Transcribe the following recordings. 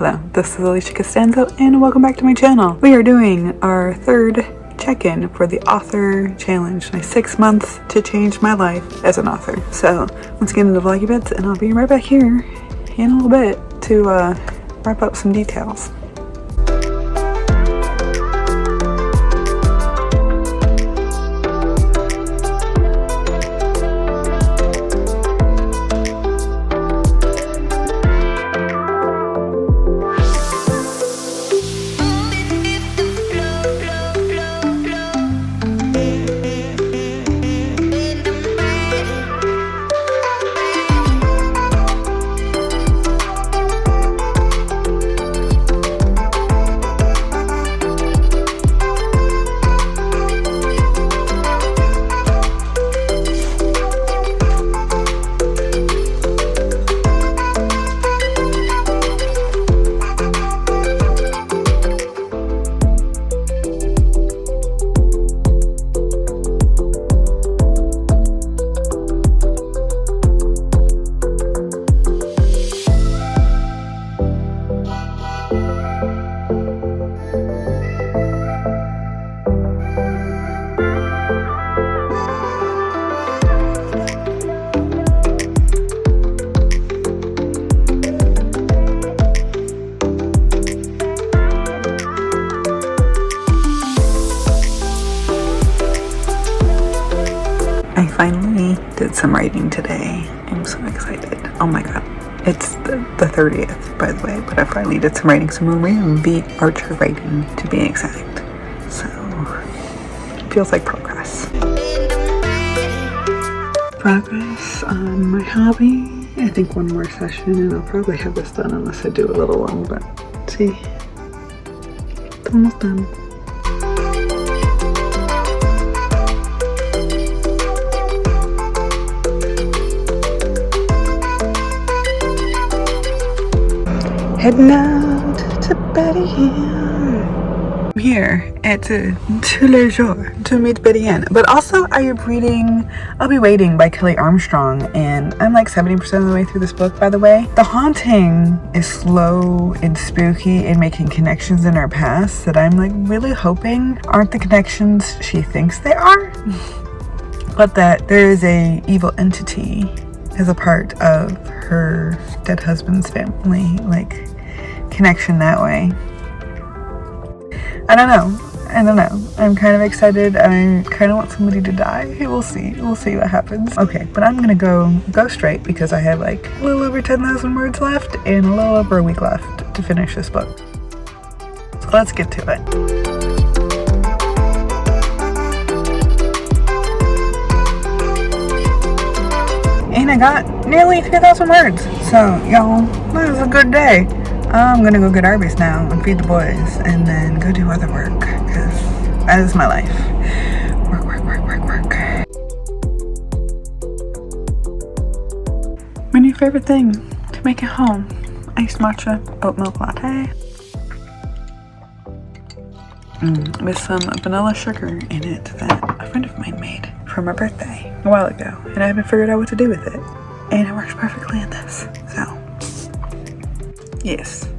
Hello, this is Alicia Costanzo and welcome back to my channel. We are doing our third check-in for the author challenge, my 6 months to change my life as an author. So let's get into the vloggy bits and I'll be right back here in a little bit to wrap up some details. I finally did some writing today. I'm so excited. Oh my god. It's the 30th, by the way, but I finally did some writing, some Maria beat Archer writing to be exact. So, it feels like progress. Progress on my hobby. I think one more session and I'll probably have this done unless I do a little one, but see, it's almost done. Heading out to Betty Ann. I'm here at tous les jours to meet Betty Ann. But also I'll be Waiting by Kelly Armstrong, and I'm like 70% of the way through this book, by the way. The haunting is slow and spooky and making connections in our past that I'm like really hoping aren't the connections she thinks they are. But that there is a evil entity as a part of her dead husband's family, like connection that way. I don't know. I'm kind of excited. I kind of want somebody to die. We'll see what happens. Okay, but I'm gonna go straight because I have like a little over 10,000 words left and a little over a week left to finish this book. So let's get to it. And I got nearly 3,000 words. So, y'all, that was a good day. I'm gonna go get Arby's now and feed the boys and then go do other work because that is my life. Work. My new favorite thing to make at home. Iced matcha oat milk latte. With some vanilla sugar in it that a friend of mine made for my birthday a while ago, and I haven't figured out what to do with it, and it works perfectly in this, so yes.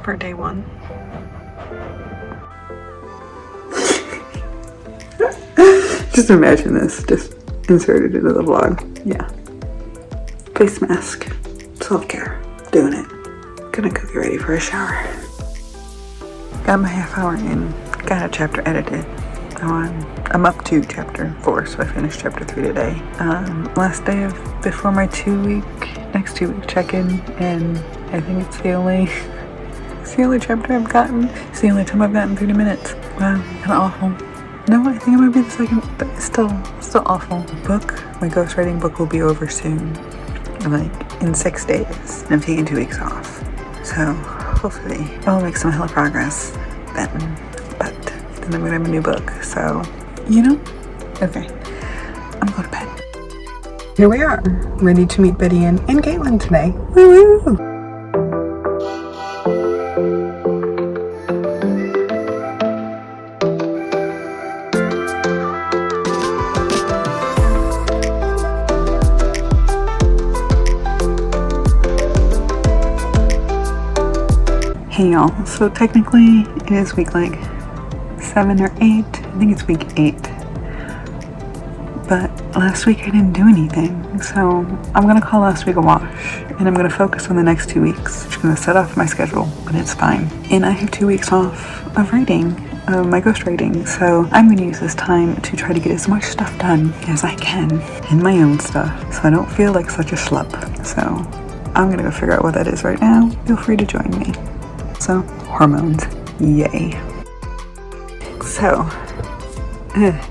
for day 1. Just imagine this, just inserted into the vlog. Yeah. Face mask, self-care, doing it. Gonna go get ready for a shower. Got my half hour in, got a chapter edited. I'm up to chapter 4, so I finished chapter 3 today. Last day of before my next 2 week check-in, and I think it's the only chapter I've gotten. It's the only time I've gotten 30 minutes. Wow, kind of awful. No, I think it might be the second, but it's still awful. My ghostwriting book will be over soon, like in 6 days, and I'm taking 2 weeks off. So hopefully I'll make some hella progress then, but then I'm gonna have a new book, so, okay, I'm going to bed. Here we are, ready to meet Betty Ann and Caitlin today. Woo-woo! Hey y'all, so technically it is week like 7 or 8, I think it's week 8, but last week I didn't do anything, so I'm gonna call last week a wash, and I'm gonna focus on the next 2 weeks. I'm just gonna set off my schedule, but it's fine. And I have 2 weeks off of writing, my ghostwriting, so I'm gonna use this time to try to get as much stuff done as I can, in my own stuff, so I don't feel like such a schlub. So I'm gonna go figure out what that is right now. Feel free to join me. So, hormones, yay. So,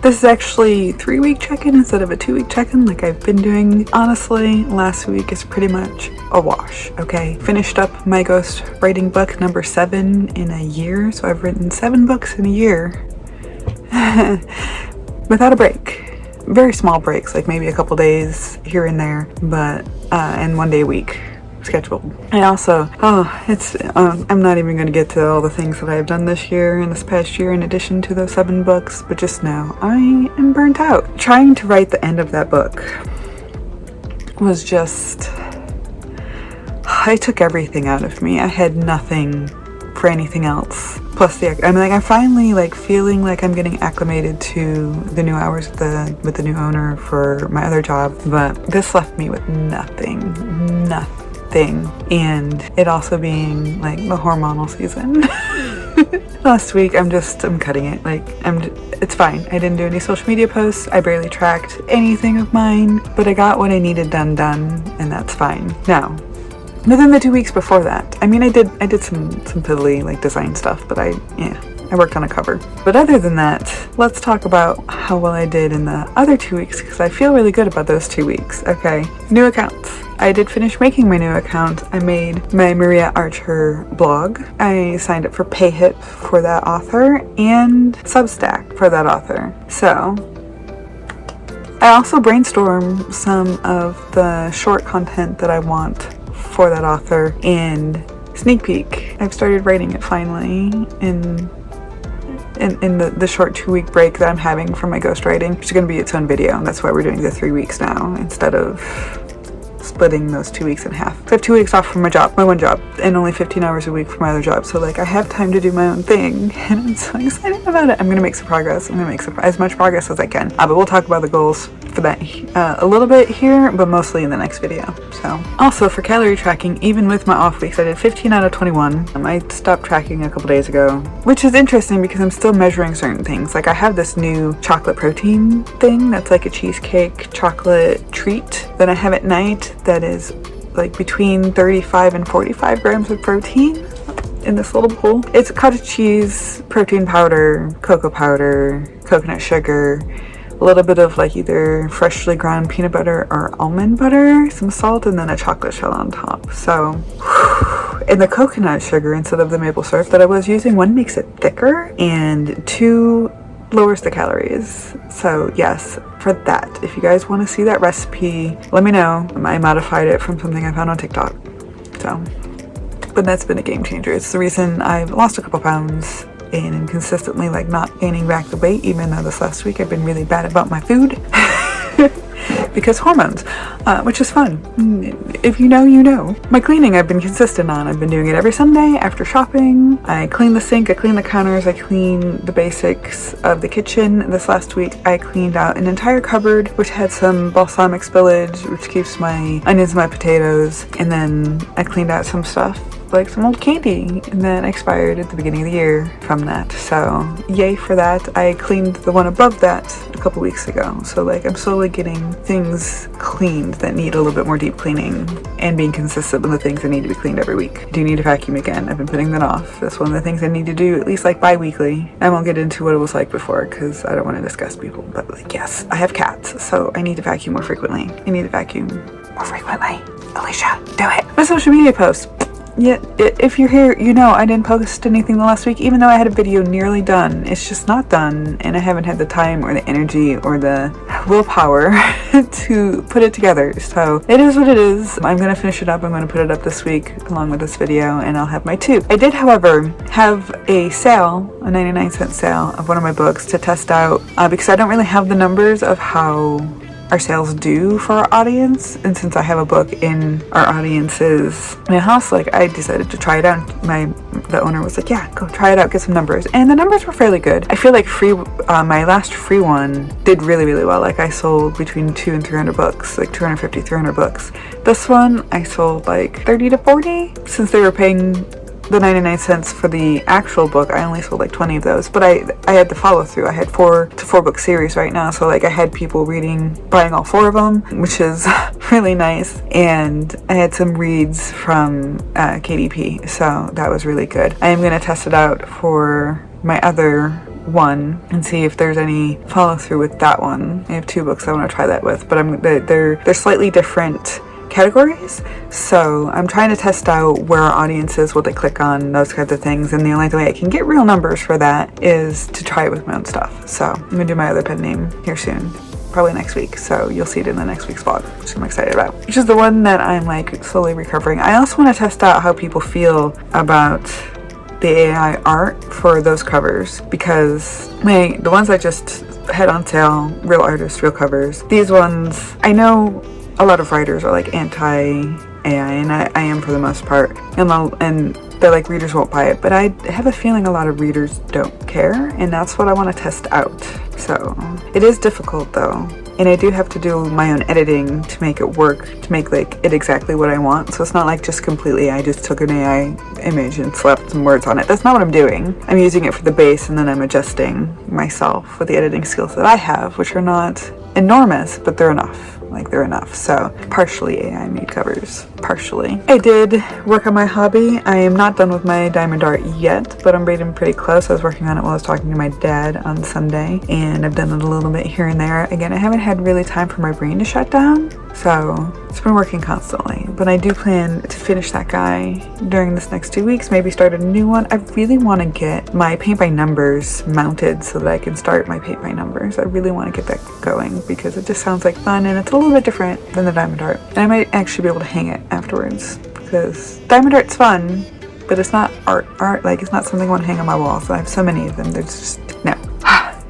this is actually 3 week check-in instead of a 2 week check-in like I've been doing. Honestly, last week is pretty much a wash, okay? Finished up my ghost writing book number 7 in a year, so I've written 7 books in a year. Without a break. Very small breaks, like maybe a couple days here and there, but, and 1 day a week scheduled. I also, I'm not even going to get to all the things that I've done this year and this past year in addition to those 7 books, but just know I am burnt out. Trying to write the end of that book was just, it took everything out of me. I had nothing for anything else. Plus I'm finally feeling like I'm getting acclimated to the new hours with the new owner for my other job, but this left me with nothing. And it also being like the hormonal season. Last week I'm cutting it. It's fine. I didn't do any social media posts. I barely tracked anything of mine, but I got what I needed done, and that's fine. Now, within the 2 weeks before that, I did some piddly design stuff, but I worked on a cover. But other than that, let's talk about how well I did in the other 2 weeks, because I feel really good about those 2 weeks. Okay, new accounts. I did finish making my new account. I made my Maria Archer blog. I signed up for PayHip for that author and Substack for that author. So I also brainstormed some of the short content that I want for that author and sneak peek. I've started writing it finally in the short 2 week break that I'm having from my ghostwriting, which is going to be its own video. And that's why we're doing the 3 weeks now instead of splitting those 2 weeks in half. I have 2 weeks off from my one job, and only 15 hours a week for my other job. So I have time to do my own thing, and I'm so excited about it. I'm gonna make some progress. I'm gonna make as much progress as I can. But we'll talk about the goals for that a little bit here, but mostly in the next video. So also for calorie tracking, even with my off weeks, I did 15 out of 21. I stopped tracking a couple days ago, which is interesting because I'm still measuring certain things. I have this new chocolate protein thing that's like a cheesecake chocolate treat that I have at night that is between 35 and 45 grams of protein in this little bowl. It's cottage cheese, protein powder, cocoa powder, coconut sugar, a little bit of either freshly ground peanut butter or almond butter, some salt, and then a chocolate shell on top. So, and the coconut sugar instead of the maple syrup that I was using, one makes it thicker and 2 lowers the calories. So yes, for that, if you guys want to see that recipe, let me know. I modified it from something I found on TikTok. So, but that's been a game changer. It's the reason I've lost a couple pounds and consistently not gaining back the weight, even though this last week I've been really bad about my food. because hormones, which is fun. If you know, you know. My cleaning I've been consistent on. I've been doing it every Sunday after shopping. I clean the sink, I clean the counters, I clean the basics of the kitchen. This last week I cleaned out an entire cupboard which had some balsamic spillage, which keeps my onions and my potatoes, and then I cleaned out some stuff like some old candy and that expired at the beginning of the year from that. So yay for that. I cleaned the one above that a couple weeks ago. So like I'm slowly getting things cleaned that need a little bit more deep cleaning and being consistent with the things that need to be cleaned every week. I do need to vacuum again. I've been putting that off. That's one of the things I need to do at least like bi-weekly. I won't get into what it was like before because I don't want to disgust people, but like yes, I have cats, so I need to vacuum more frequently. I need to vacuum more frequently. Alicia, do it. My social media posts. Yeah, if you're here, you know I didn't post anything the last week, even though I had a video nearly done. It's just not done, and I haven't had the time or the energy or the willpower to put it together. So it is what it is. I'm going to finish it up. I'm going to put it up this week along with this video, and I'll have my tube. I did, however, have a sale, a 99-cent sale of one of my books to test out because I don't really have the numbers of how our sales do for our audience, and since I have a book in our audience's my house, like I decided to try it out. The owner was like, yeah, go try it out, get some numbers, and the numbers were fairly good. I feel like my last free one did really well. Like I sold between 200 and 300 books, like 250, 300 books. This one I sold like 30 to 40 since they were paying the 99 cents for the actual book. I only sold like 20 of those, but I had the follow through. I had 4 book series right now, so like I had people buying all 4 of them, which is really nice, and I had some reads from KDP, so that was really good. I am going to test it out for my other one and see if there's any follow through with that one. I have 2 books I want to try that with, but they're slightly different categories, so I'm trying to test out where our audience is, what they click on, those kinds of things, and the only way I can get real numbers for that is to try it with my own stuff. So I'm gonna do my other pen name here soon, probably next week, so you'll see it in the next week's vlog, which I'm excited about, which is the one that I'm like slowly recovering. I also want to test out how people feel about the AI art for those covers, because the ones I just had on sale, real artists, real covers, these ones, I know a lot of writers are like anti-AI, and I am for the most part, and they're like, readers won't buy it, but I have a feeling a lot of readers don't care, and that's what I want to test out. So it is difficult though, and I do have to do my own editing to make it work, to make like it exactly what I want. So it's not like just completely I just took an AI image and slapped some words on it. That's not what I'm doing. I'm using it for the base, and then I'm adjusting myself with the editing skills that I have, which are not enormous, but they're enough. Like they're enough. So partially AI made covers, partially. I did work on my hobby. I am not done with my diamond art yet, but I'm getting pretty close. I was working on it while I was talking to my dad on Sunday, and I've done it a little bit here and there. Again, I haven't had really time for my brain to shut down, so it's been working constantly, but I do plan to finish that guy during this next 2 weeks, maybe start a new one. I really want to get my paint by numbers mounted so that I can start my paint by numbers. I really want to get that going because it just sounds like fun, and it's a little bit different than the diamond art, and I might actually be able to hang it afterwards, because diamond art's fun, but it's not art, like it's not something I want to hang on my walls. I have so many of them, there's just no.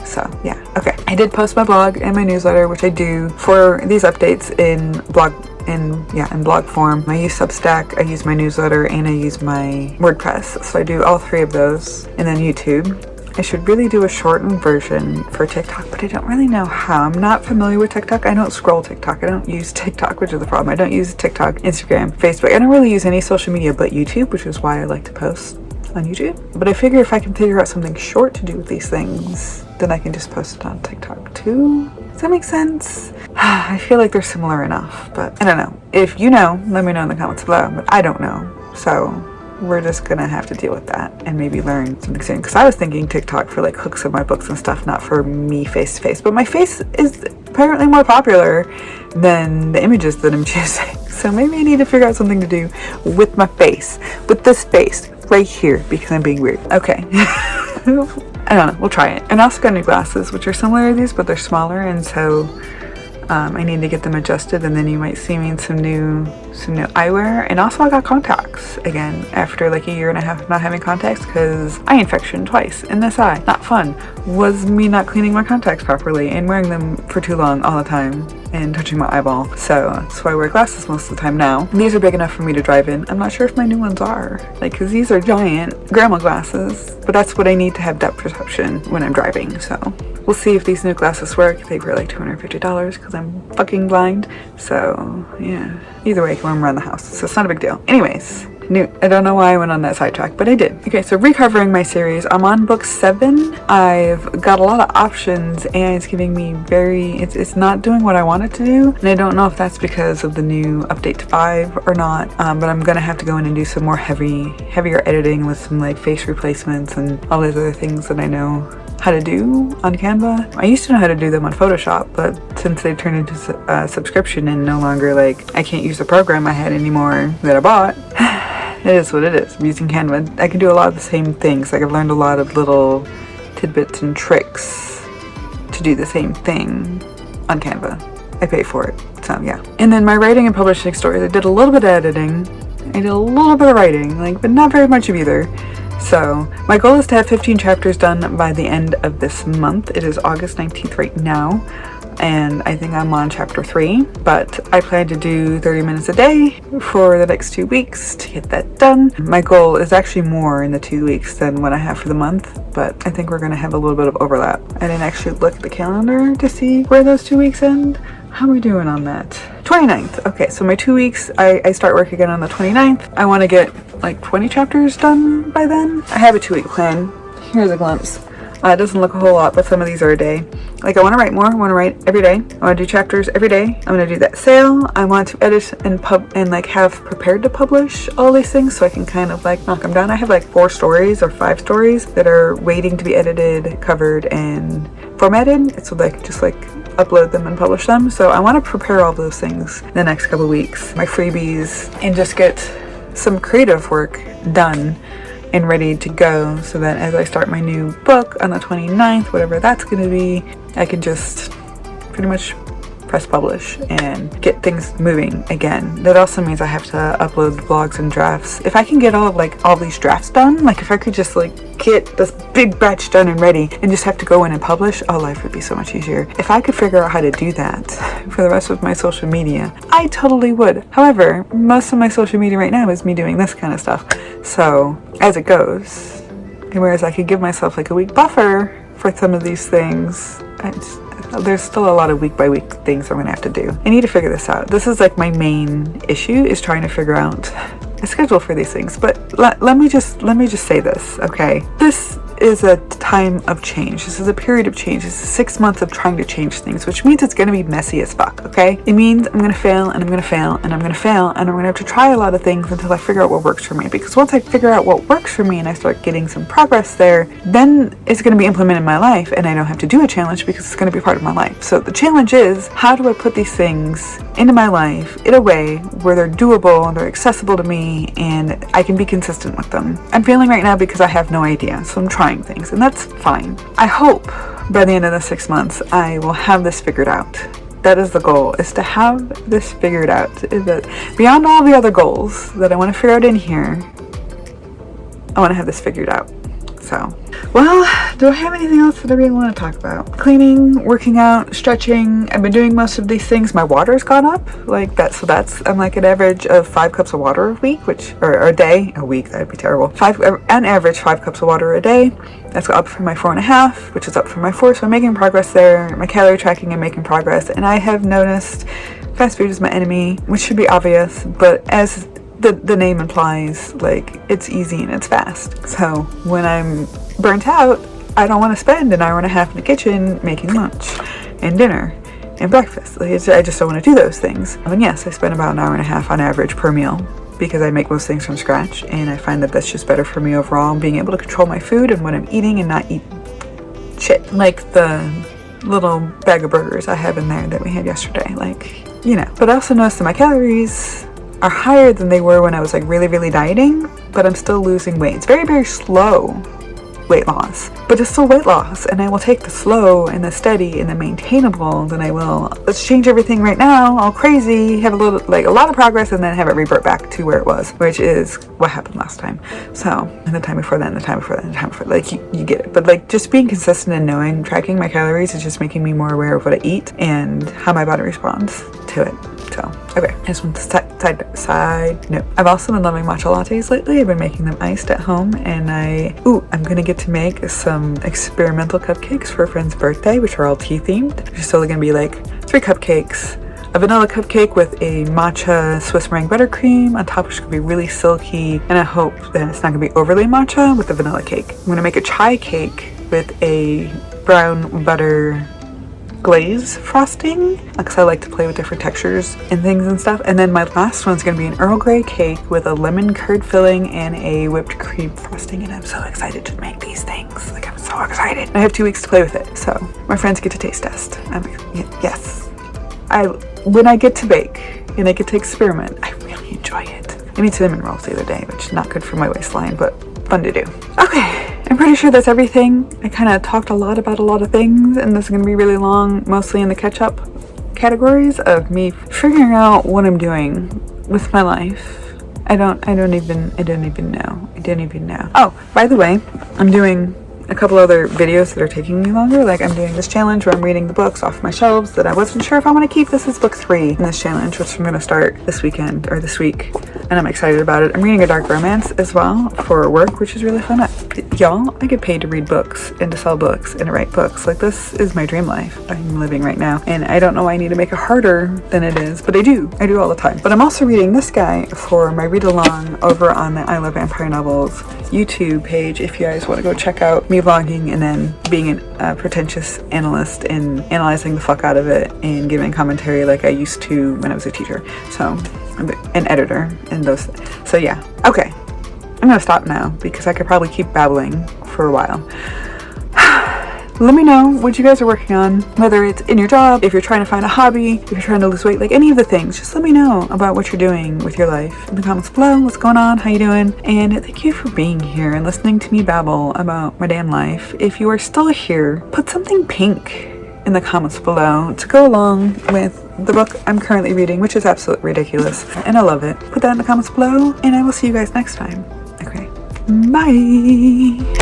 So yeah, okay. I did post my blog and my newsletter, which I do for these updates in blog form. I use Substack, I use my newsletter, and I use my WordPress. So I do all 3 of those, and then YouTube. I should really do a shortened version for TikTok, but I don't really know how. I'm not familiar with TikTok. I don't scroll TikTok. I don't use TikTok, which is the problem. I don't use TikTok, Instagram, Facebook. I don't really use any social media but YouTube, which is why I like to post on YouTube. But I figure if I can figure out something short to do with these things, then I can just post it on TikTok too. Does that make sense? I feel like they're similar enough, but I don't know. If you know, let me know in the comments below, but I don't know. So we're just gonna have to deal with that and maybe learn something soon, because I was thinking TikTok for like hooks of my books and stuff, not for me face to face, but my face is apparently more popular than the images that I'm choosing, so maybe I need to figure out something to do with my face, with this face right here, because I'm being weird. Okay. I don't know, we'll try it. And I also got new glasses, which are similar to these, but they're smaller, and so I need to get them adjusted, and then you might see me in some new eyewear. And also I got contacts again after like a year and a half of not having contacts, because eye infection twice in this eye. Not fun. Was me not cleaning my contacts properly and wearing them for too long all the time. and touching my eyeball. So that's why I wear glasses most of the time now. And these are big enough for me to drive in. I'm not sure if my new ones are, like, because these are giant grandma glasses, but that's what I need to have depth perception when I'm driving. So we'll see if these new glasses work. They were like $250 because I'm fucking blind. So yeah, either way, I can wear them around the house, so it's not a big deal. Anyways, I don't know why I went on that sidetrack, but I did. Okay, so recovering my series. I'm on book 7. I've got a lot of options and it's giving me it's not doing what I want it to do. And I don't know if that's because of the new update to 5 or not, but I'm gonna have to go in and do some more heavier editing with some like face replacements and all those other things that I know how to do on Canva. I used to know how to do them on Photoshop, but since they turned into a subscription and no longer, like, I can't use the program I had anymore that I bought, it is what it is. I'm using Canva. I can do a lot of the same things. Like, I've learned a lot of little tidbits and tricks to do the same thing on Canva. I pay for it, so yeah. And then my writing and publishing stories, I did a little bit of editing. I did a little bit of writing, like, but not very much of either. So my goal is to have 15 chapters done by the end of this month. It is August 19th right now, and I think I'm on chapter 3, but I plan to do 30 minutes a day for the next 2 weeks to get that done. My goal is actually more in the 2 weeks than what I have for the month, but I think we're going to have a little bit of overlap. I didn't actually look at the calendar to see where those 2 weeks end. How are we doing on that? 29th. Okay, so my 2 weeks, I start work again on the 29th. I want to get like 20 chapters done by then. I have a 2-week plan. Here's a glimpse. It doesn't look a whole lot, but some of these are a day. Like, I want to write more. I want to write every day. I want to do chapters every day. I'm going to do that sale. I want to edit and like have prepared to publish all these things so I can kind of like knock them down. I have like 4 stories or 5 stories that are waiting to be edited, covered, and formatted so that I can just like upload them and publish them. So I want to prepare all those things the next couple weeks, my freebies, and just get some creative work done and ready to go so that as I start my new book on the 29th, whatever that's going to be, I can just pretty much press publish and get things moving again. That also means I have to upload the blogs and drafts. If I can get all these drafts done, like if I could just like get this big batch done and ready and just have to go in and publish, life would be so much easier. If I could figure out how to do that for the rest of my social media, I totally would. However, most of my social media right now is me doing this kind of stuff. So as it goes, and whereas I could give myself like a week buffer for some of these things, there's still a lot of week by week things I'm gonna have to do. I need to figure this out. This is like my main issue, is trying to figure out a schedule for these things. But let me just say this, okay? This is a time of change. This is a period of change. This is 6 months of trying to change things, which means it's going to be messy as fuck, okay? It means I'm going to fail, and I'm going to fail, and I'm going to fail, and I'm going to have to try a lot of things until I figure out what works for me. Because once I figure out what works for me and I start getting some progress there, then it's going to be implemented in my life, and I don't have to do a challenge because it's going to be part of my life. So the challenge is, how do I put these things into my life in a way where they're doable, they're accessible to me, and I can be consistent with them? I'm failing right now because I have no idea, so I'm trying things, and that's fine. I hope by the end of the 6 months I will have this figured out. That is the goal, is to have this figured out. That beyond all the other goals that I want to figure out in here, I want to have this figured out. So, well, do I have anything else that I really want to talk about? Cleaning, working out, stretching. I've been doing most of these things. My water's gone up like that. So I'm like an average of 5 cups of water a week, or a day, a week, that'd be terrible. On average, 5 cups of water a day. That's up from my 4.5, which is up from my 4. So I'm making progress there. My calorie tracking, I'm making progress. And I have noticed fast food is my enemy, which should be obvious, but as the name implies, like, it's easy and it's fast. So when I'm burnt out, I don't want to spend an hour and a half in the kitchen making lunch and dinner and breakfast. Like, I just don't want to do those things. And yes, I spend about an hour and a half on average per meal because I make most things from scratch, and I find that that's just better for me overall, being able to control my food and what I'm eating and not eat shit. Like the little bag of burgers I have in there that we had yesterday, like, you know. But I also noticed that my calories are higher than they were when I was like really dieting, but I'm still losing weight. It's very, very slow, weight loss, but it's still weight loss, and I will take the slow and the steady and the maintainable than I will let's change everything right now all crazy, have a lot of progress, and then have it revert back to where it was, which is what happened last time. So, and the time before that, and the time before that, and the time before that, like you get it. But like just being consistent and knowing, tracking my calories is just making me more aware of what I eat and how my body responds to it. So, okay, I just want to side note. I've also been loving matcha lattes lately. I've been making them iced at home, and I'm gonna get to make some experimental cupcakes for a friend's birthday, which are all tea themed. There's totally gonna be like 3 cupcakes, a vanilla cupcake with a matcha Swiss meringue buttercream on top, which is gonna be really silky, and I hope that it's not gonna be overly matcha with the vanilla cake. I'm gonna make a chai cake with a brown butter glaze frosting, because I like to play with different textures and things and stuff. And then my last one's gonna be an Earl Grey cake with a lemon curd filling and a whipped cream frosting, and I'm so excited to make these things. Like, I'm so excited. I have 2 weeks to play with it, so my friends get to taste test. Yes. When I get to bake and I get to experiment, I really enjoy it. I made cinnamon rolls the other day, which is not good for my waistline, but fun to do. Okay, I'm pretty sure that's everything. I kind of talked a lot about a lot of things, and this is going to be really long, mostly in the catch-up categories of me figuring out what I'm doing with my life. I don't even know. Oh, by the way, I'm doing a couple other videos that are taking me longer. Like, I'm doing this challenge where I'm reading the books off my shelves that I wasn't sure if I want to keep. This is book 3 in this challenge, which I'm going to start this weekend or this week, and I'm excited about it. I'm reading a dark romance as well for work, which is really fun. Y'all, I get paid to read books and to sell books and to write books. Like, this is my dream life I'm living right now, and I don't know why I need to make it harder than it is, but I do all the time. But I'm also reading this guy for my read along over on the I Love Vampire Novels YouTube page, if you guys want to go check out me vlogging and then being a pretentious analyst and analyzing the fuck out of it and giving commentary like I used to when I was a teacher. So, an editor and those. So yeah, okay. I'm gonna stop now because I could probably keep babbling for a while. Let me know what you guys are working on, whether it's in your job, if you're trying to find a hobby, if you're trying to lose weight, like any of the things. Just let me know about what you're doing with your life in the comments below. What's going on? How you doing? And thank you for being here and listening to me babble about my damn life. If you are still here, put something pink in the comments below to go along with the book I'm currently reading, which is absolutely ridiculous, and I love it. Put that in the comments below, and I will see you guys next time. Okay, bye.